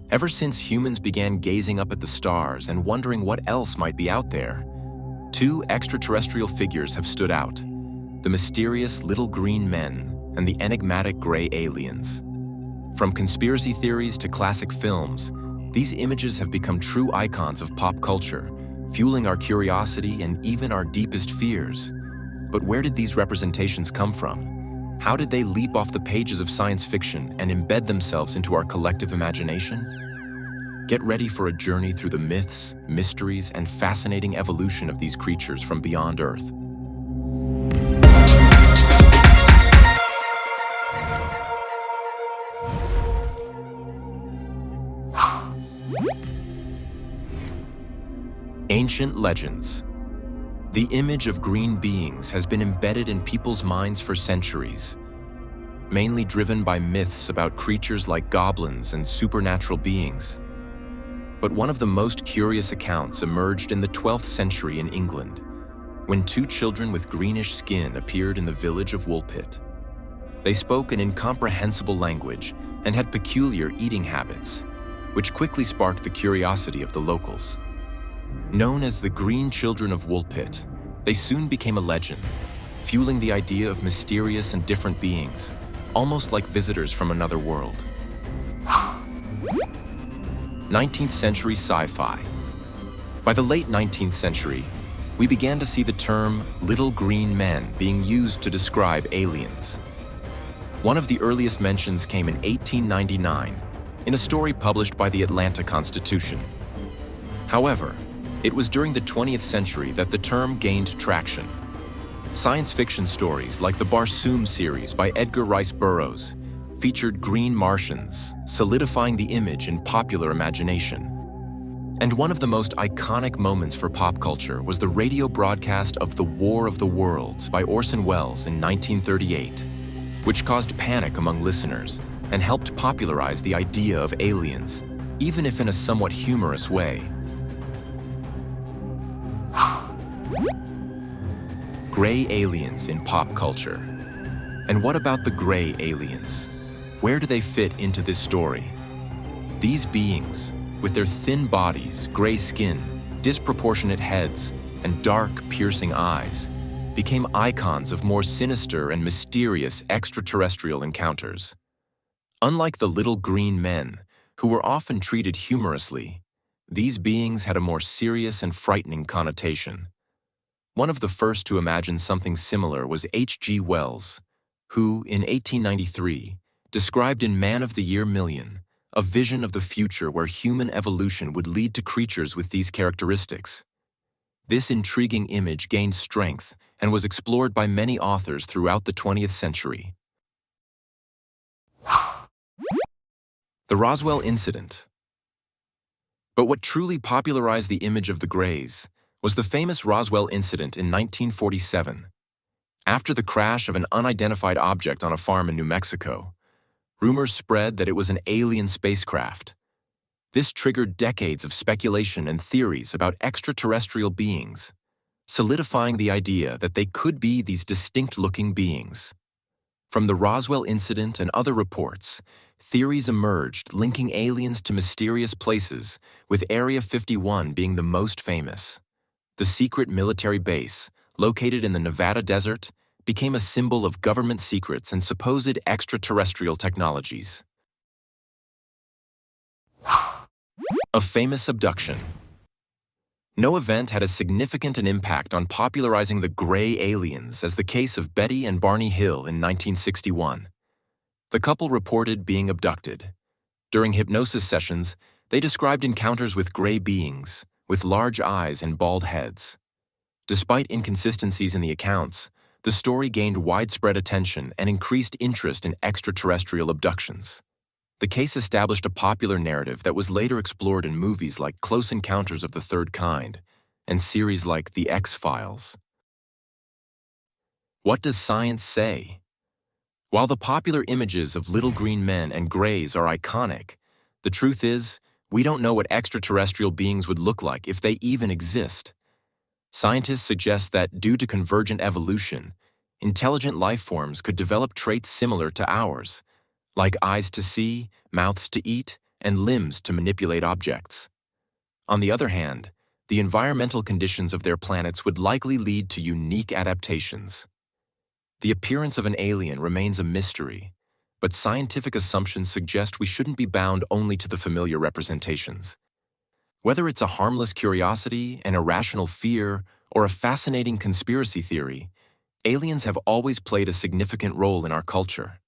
Ever since humans began gazing up at the stars and wondering what else might be out there, two extraterrestrial figures have stood out: the mysterious little green men and the enigmatic gray aliens. From conspiracy theories to classic films, these images have become true icons of pop culture, fueling our curiosity and even our deepest fears. But where did these representations come from? How did they leap off the pages of science fiction and embed themselves into our collective imagination? Get ready for a journey through the myths, mysteries, and fascinating evolution of these creatures from beyond Earth. Ancient legends. The image of green beings has been embedded in people's minds for centuries, mainly driven by myths about creatures like goblins and supernatural beings. But one of the most curious accounts emerged in the 12th century in England, when two children with greenish skin appeared in the village of Woolpit. They spoke an incomprehensible language and had peculiar eating habits, which quickly sparked the curiosity of the locals. Known as the Green Children of Woolpit, they soon became a legend, fueling the idea of mysterious and different beings, almost like visitors from another world. 19th century sci-fi. By the late 19th century, we began to see the term "little green men" being used to describe aliens. One of the earliest mentions came in 1899 in a story published by the Atlanta Constitution. However, it was during the 20th century that the term gained traction. Science fiction stories like the Barsoom series by Edgar Rice Burroughs featured green Martians, solidifying the image in popular imagination. And one of the most iconic moments for pop culture was the radio broadcast of The War of the Worlds by Orson Welles in 1938, which caused panic among listeners and helped popularize the idea of aliens, even if in a somewhat humorous way. Gray aliens in pop culture. And what about the gray aliens? Where do they fit into this story? These beings, with their thin bodies, gray skin, disproportionate heads, and dark, piercing eyes, became icons of more sinister and mysterious extraterrestrial encounters. Unlike the little green men, who were often treated humorously, these beings had a more serious and frightening connotation. One of the first to imagine something similar was H.G. Wells, who, in 1893, described in Man of the Year Million a vision of the future where human evolution would lead to creatures with these characteristics. This intriguing image gained strength and was explored by many authors throughout the 20th century. The Roswell Incident. But what truly popularized the image of the Greys was the famous Roswell Incident in 1947. After the crash of an unidentified object on a farm in New Mexico, rumors spread that it was an alien spacecraft. This triggered decades of speculation and theories about extraterrestrial beings, solidifying the idea that they could be these distinct-looking beings. From the Roswell Incident and other reports, theories emerged linking aliens to mysterious places, with Area 51 being the most famous. The secret military base, located in the Nevada desert, became a symbol of government secrets and supposed extraterrestrial technologies. A famous abduction. No event had as significant an impact on popularizing the gray aliens as the case of Betty and Barney Hill in 1961. The couple reported being abducted. During hypnosis sessions, they described encounters with gray beings, with large eyes and bald heads. Despite inconsistencies in the accounts, the story gained widespread attention and increased interest in extraterrestrial abductions. The case established a popular narrative that was later explored in movies like Close Encounters of the Third Kind and series like The X-Files. What does science say? While the popular images of little green men and grays are iconic, the truth is, we don't know what extraterrestrial beings would look like if they even exist. Scientists suggest that due to convergent evolution, intelligent life forms could develop traits similar to ours, like eyes to see, mouths to eat, and limbs to manipulate objects. On the other hand, the environmental conditions of their planets would likely lead to unique adaptations. The appearance of an alien remains a mystery, but scientific assumptions suggest we shouldn't be bound only to the familiar representations. Whether it's a harmless curiosity, an irrational fear, or a fascinating conspiracy theory, aliens have always played a significant role in our culture.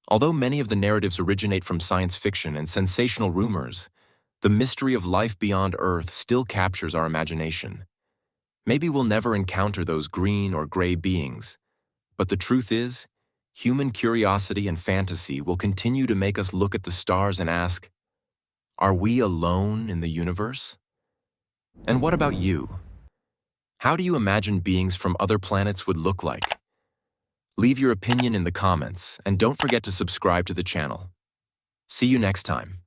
Although many of the narratives originate from science fiction and sensational rumors, the mystery of life beyond Earth still captures our imagination. Maybe we'll never encounter those green or gray beings, but the truth is, human curiosity and fantasy will continue to make us look at the stars and ask, are we alone in the universe? And what about you? How do you imagine beings from other planets would look like? Leave your opinion in the comments, and don't forget to subscribe to the channel. See you next time.